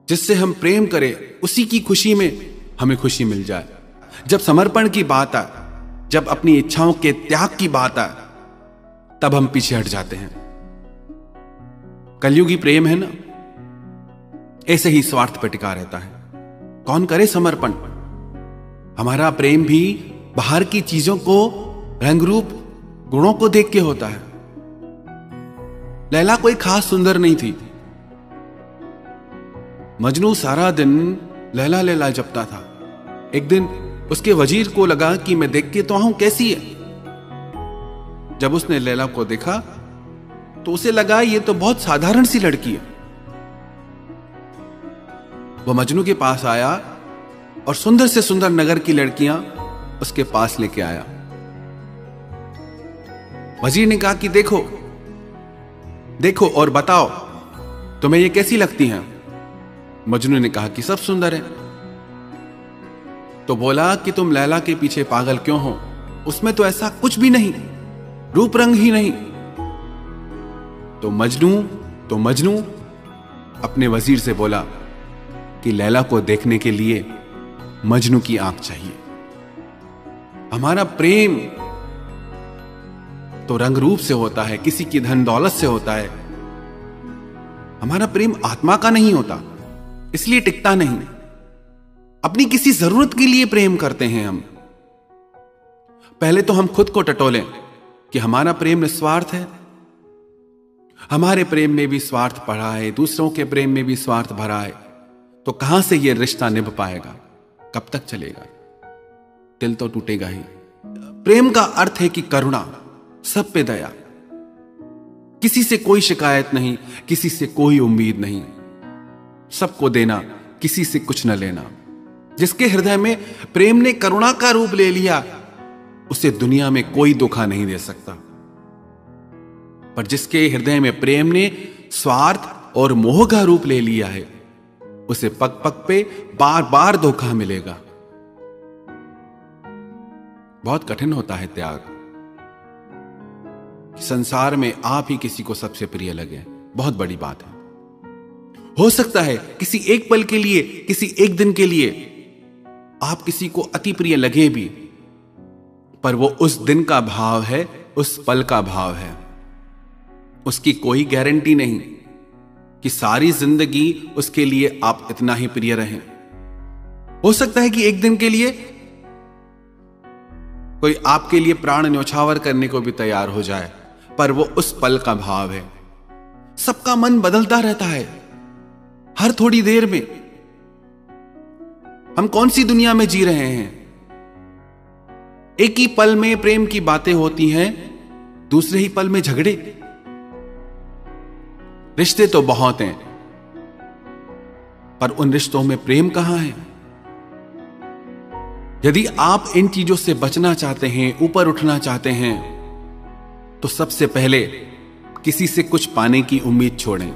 जिससे हम प्रेम करें, उसी की खुशी में हमें खुशी मिल जाए। जब समर्पण की बात आए, जब अपनी इच्छाओं के त्याग की बात आए, तब हम पीछे हट जाते हैं। कलयुगी प्रेम है ना, ऐसे ही स्वार्थ पे टिका रहता है। कौन करे समर्पण? हमारा प्रेम भी बाहर की चीजों को, रंग रूप, गुणों को देख के होता है। लैला कोई खास सुंदर नहीं थी। मजनू सारा दिन लैला लैला जपता था। एक दिन उसके वजीर को लगा कि मैं देख के तो आऊं कैसी है। जब उसने लैला को देखा तो उसे लगा ये तो बहुत साधारण सी लड़की है। वह मजनू के पास आया और सुंदर से सुंदर नगर की लड़कियां उसके पास लेके आया। वजीर ने कहा कि देखो देखो और बताओ तुम्हें ये कैसी लगती हैं। मजनू ने कहा कि सब सुंदर है। तो बोला कि तुम लैला के पीछे पागल क्यों हो? उसमें तो ऐसा कुछ भी नहीं, रूप रंग ही नहीं। तो मजनू अपने वजीर से बोला कि लैला को देखने के लिए मजनू की आंख चाहिए। हमारा प्रेम तो रंग रूप से होता है, किसी की धन दौलत से होता है। हमारा प्रेम आत्मा का नहीं होता, इसलिए टिकता नहीं। अपनी किसी जरूरत के लिए प्रेम करते हैं हम। पहले तो हम खुद को टटोलें कि हमारा प्रेम निस्वार्थ है। हमारे प्रेम में भी स्वार्थ पड़ा है, दूसरों के प्रेम में भी स्वार्थ भरा है। तो कहां से यह रिश्ता निभ पाएगा? कब तक चलेगा? दिल तो टूटेगा ही। प्रेम का अर्थ है कि करुणा, सब पे दया, किसी से कोई शिकायत नहीं, किसी से कोई उम्मीद नहीं, सबको देना, किसी से कुछ न लेना। जिसके हृदय में प्रेम ने करुणा का रूप ले लिया, उसे दुनिया में कोई धोखा नहीं दे सकता। पर जिसके हृदय में प्रेम ने स्वार्थ और मोह का रूप ले लिया है, उसे पग पग पे बार बार धोखा मिलेगा। बहुत कठिन होता है त्याग। संसार में आप ही किसी को सबसे प्रिय लगे, बहुत बड़ी बात है। हो सकता है किसी एक पल के लिए, किसी एक दिन के लिए आप किसी को अति प्रिय लगे भी, पर वो उस दिन का भाव है, उस पल का भाव है। उसकी कोई गारंटी नहीं कि सारी जिंदगी उसके लिए आप इतना ही प्रिय रहें। हो सकता है कि एक दिन के लिए कोई आपके लिए प्राण न्यौछावर करने को भी तैयार हो जाए, पर वो उस पल का भाव है। सबका मन बदलता रहता है हर थोड़ी देर में। हम कौन सी दुनिया में जी रहे हैं? एक ही पल में प्रेम की बातें होती हैं, दूसरे ही पल में झगड़े। रिश्ते तो बहुत हैं, पर उन रिश्तों में प्रेम कहां है? यदि आप इन चीजों से बचना चाहते हैं, ऊपर उठना चाहते हैं, तो सबसे पहले किसी से कुछ पाने की उम्मीद छोड़ें।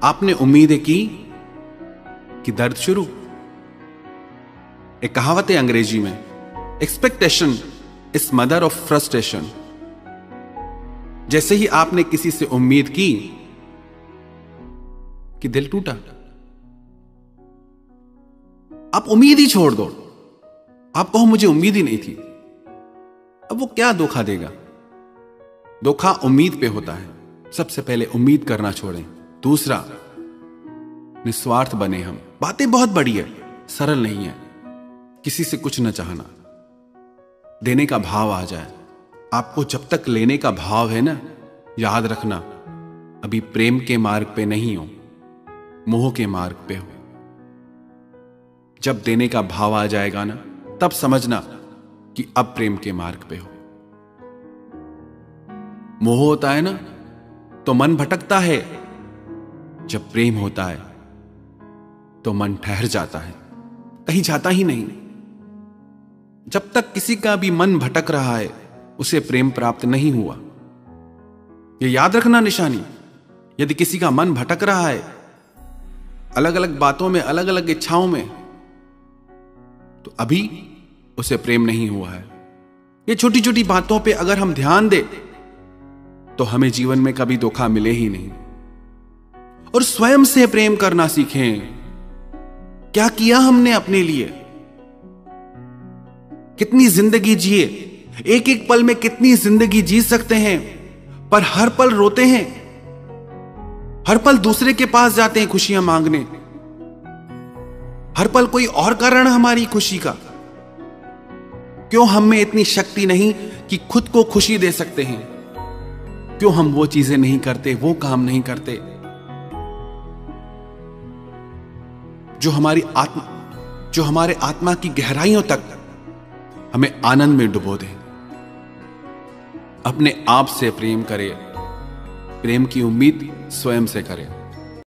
आपने उम्मीदें की कि दर्द शुरू। एक कहावत है अंग्रेजी में, expectation is mother of frustration. जैसे ही आपने किसी से उम्मीद की कि दिल टूटा, आप उम्मीद ही छोड़ दो। आप कहो मुझे उम्मीद ही नहीं थी। अब वो क्या धोखा देगा? धोखा उम्मीद पे होता है। सबसे पहले उम्मीद करना छोड़ें। दूसरा, निस्वार्थ बने हम। बातें बहुत बड़ी है, सरल नहीं है। किसी से कुछ न चाहना, देने का भाव आ जाए। आपको जब तक लेने का भाव है ना, याद रखना अभी प्रेम के मार्ग पे नहीं हो, मोह के मार्ग पे हो। जब देने का भाव आ जाएगा ना, तब समझना कि अब प्रेम के मार्ग पे हो। मोह होता है ना तो मन भटकता है, जब प्रेम होता है तो मन ठहर जाता है, कहीं जाता ही नहीं। जब तक किसी का भी मन भटक रहा है, उसे प्रेम प्राप्त नहीं हुआ। यह याद रखना निशानी। यदि किसी का मन भटक रहा है अलग अलग बातों में, अलग अलग इच्छाओं में, तो अभी उसे प्रेम नहीं हुआ है। ये छोटी छोटी बातों पे अगर हम ध्यान दें तो हमें जीवन में कभी धोखा मिले ही नहीं। और स्वयं से प्रेम करना सीखें। क्या किया हमने अपने लिए? कितनी जिंदगी जिए, एक एक पल में कितनी जिंदगी जी सकते हैं, पर हर पल रोते हैं, हर पल दूसरे के पास जाते हैं खुशियां मांगने, हर पल कोई और कारण हमारी खुशी का। क्यों हम में इतनी शक्ति नहीं कि खुद को खुशी दे सकते हैं? क्यों हम वो चीजें नहीं करते, वो काम नहीं करते जो हमारे आत्मा की गहराइयों तक हमें आनंद में डुबो दे। अपने आप से प्रेम करें, प्रेम की उम्मीद स्वयं से करें।